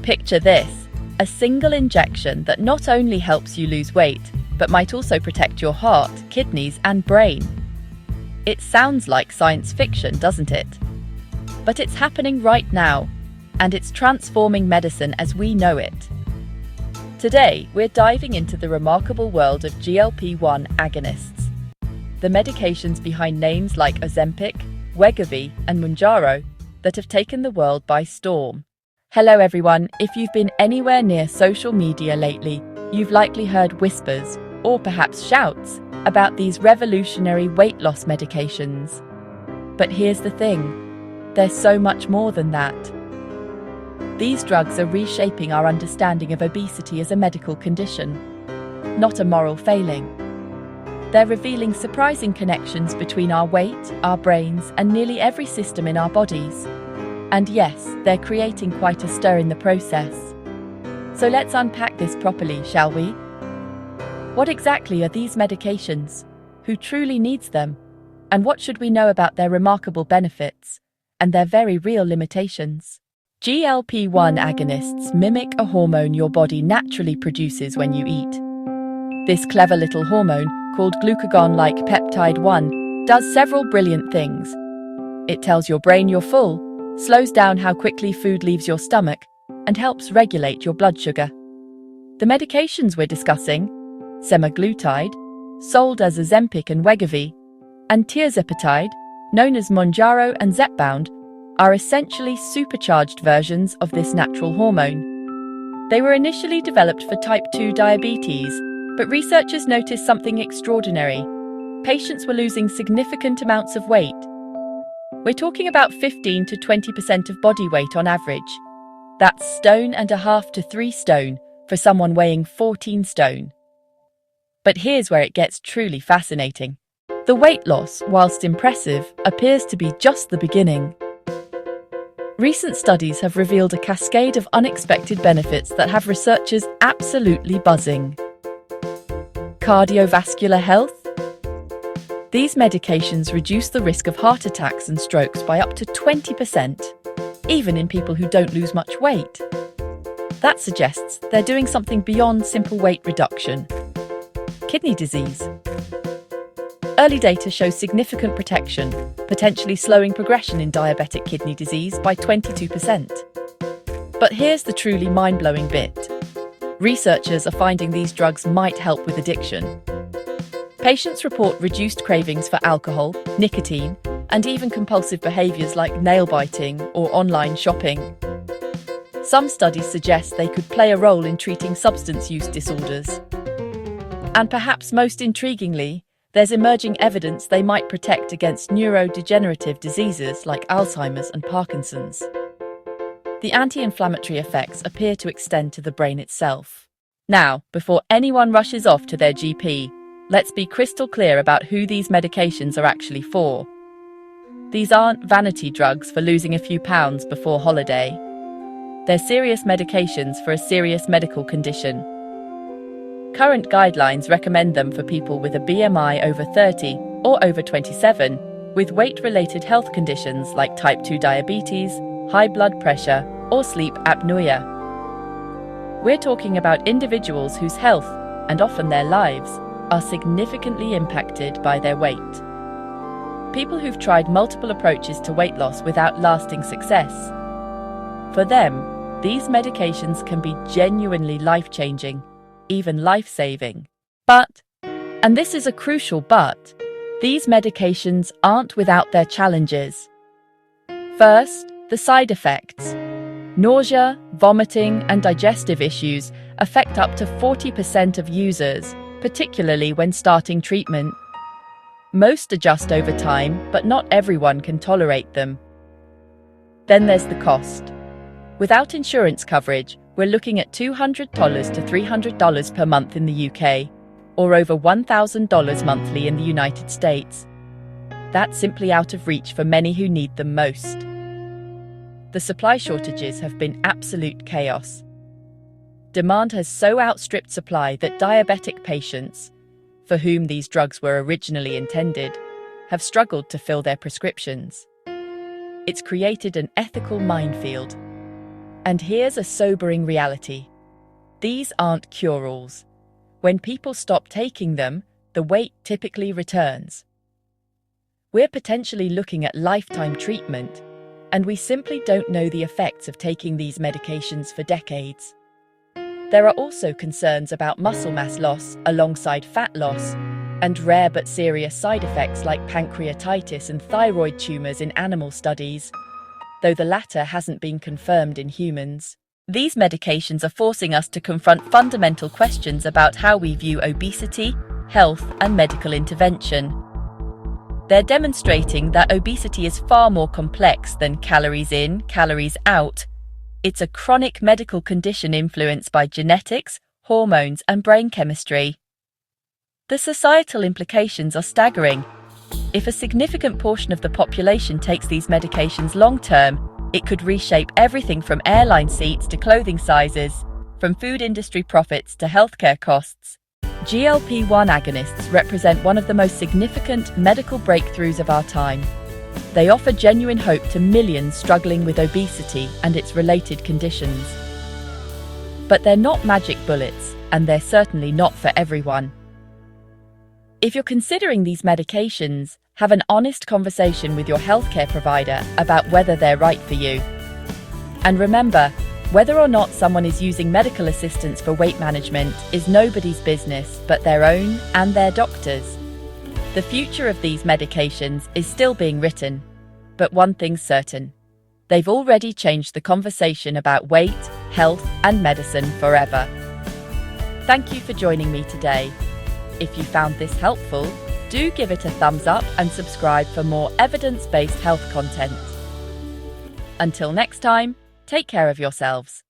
Picture this, a single injection that not only helps you lose weight, but might also protect your heart, kidneys, and brain. It sounds like science fiction, doesn't it? But it's happening right now, and it's transforming medicine as we know it. Today, we're diving into the remarkable world of GLP-1 agonists, the medications behind names like Ozempic, Wegovy, and Mounjaro that have taken the world by storm. Hello everyone, if you've been anywhere near social media lately, you've likely heard whispers, or perhaps shouts, about these revolutionary weight loss medications. But here's the thing, there's so much more than that. These drugs are reshaping our understanding of obesity as a medical condition, not a moral failing. They're revealing surprising connections between our weight, our brains, and nearly every system in our bodies. And yes, they're creating quite a stir in the process. So let's unpack this properly, shall we? What exactly are these medications? Who truly needs them? And what should we know about their remarkable benefits and their very real limitations? GLP-1 agonists mimic a hormone your body naturally produces when you eat. This clever little hormone, called glucagon-like peptide 1, does several brilliant things. It tells your brain you're full, slows down how quickly food leaves your stomach, and helps regulate your blood sugar. The medications we're discussing, semaglutide, sold as Ozempic and Wegovy, and tirzepatide, known as Mounjaro and Zepbound, are essentially supercharged versions of this natural hormone. They were initially developed for type 2 diabetes, but researchers noticed something extraordinary. Patients were losing significant amounts of weight. We're talking about 15 to 20% of body weight on average. That's 1.5 stone to 3 stone for someone weighing 14 stone. But here's where it gets truly fascinating. The weight loss, whilst impressive, appears to be just the beginning. Recent studies have revealed a cascade of unexpected benefits that have researchers absolutely buzzing. Cardiovascular health? These medications reduce the risk of heart attacks and strokes by up to 20%, even in people who don't lose much weight. That suggests they're doing something beyond simple weight reduction. Kidney disease. Early data shows significant protection, potentially slowing progression in diabetic kidney disease by 22%. But here's the truly mind-blowing bit. Researchers are finding these drugs might help with addiction. Patients report reduced cravings for alcohol, nicotine, and even compulsive behaviors like nail biting or online shopping. Some studies suggest they could play a role in treating substance use disorders. And perhaps most intriguingly, there's emerging evidence they might protect against neurodegenerative diseases like Alzheimer's and Parkinson's. The anti-inflammatory effects appear to extend to the brain itself. Now, before anyone rushes off to their GP, let's be crystal clear about who these medications are actually for. These aren't vanity drugs for losing a few pounds before holiday. They're serious medications for a serious medical condition. Current guidelines recommend them for people with a BMI over 30 or over 27, with weight-related health conditions like type 2 diabetes, high blood pressure, or sleep apnea. We're talking about individuals whose health, and often their lives, are significantly impacted by their weight. People who've tried multiple approaches to weight loss without lasting success. For them, these medications can be genuinely life-changing, even life-saving. But, and this is a crucial but, these medications aren't without their challenges. First, the side effects. Nausea, vomiting, and digestive issues affect up to 40% of users, particularly when starting treatment. Most adjust over time, but not everyone can tolerate them. Then there's the cost. Without insurance coverage, we're looking at $200 to $300 per month in the UK, or over $1,000 monthly in the United States. That's simply out of reach for many who need them most. The supply shortages have been absolute chaos. Demand has so outstripped supply that diabetic patients, for whom these drugs were originally intended, have struggled to fill their prescriptions. It's created an ethical minefield. And here's a sobering reality. These aren't cure-alls. When people stop taking them, the weight typically returns. We're potentially looking at lifetime treatment, and we simply don't know the effects of taking these medications for decades. There are also concerns about muscle mass loss alongside fat loss, and rare but serious side effects like pancreatitis and thyroid tumors in animal studies, though the latter hasn't been confirmed in humans. These medications are forcing us to confront fundamental questions about how we view obesity, health, and medical intervention. They're demonstrating that obesity is far more complex than calories in, calories out. It's a chronic medical condition influenced by genetics, hormones, and brain chemistry. The societal implications are staggering. If a significant portion of the population takes these medications long-term, it could reshape everything from airline seats to clothing sizes, from food industry profits to healthcare costs. GLP-1 agonists represent one of the most significant medical breakthroughs of our time. They offer genuine hope to millions struggling with obesity and its related conditions. But they're not magic bullets, and they're certainly not for everyone. If you're considering these medications, have an honest conversation with your healthcare provider about whether they're right for you. And remember, whether or not someone is using medical assistance for weight management is nobody's business but their own and their doctor's. The future of these medications is still being written, but one thing's certain: they've already changed the conversation about weight, health, and medicine forever. Thank you for joining me today. If you found this helpful, do give it a thumbs up and subscribe for more evidence-based health content. Until next time, take care of yourselves.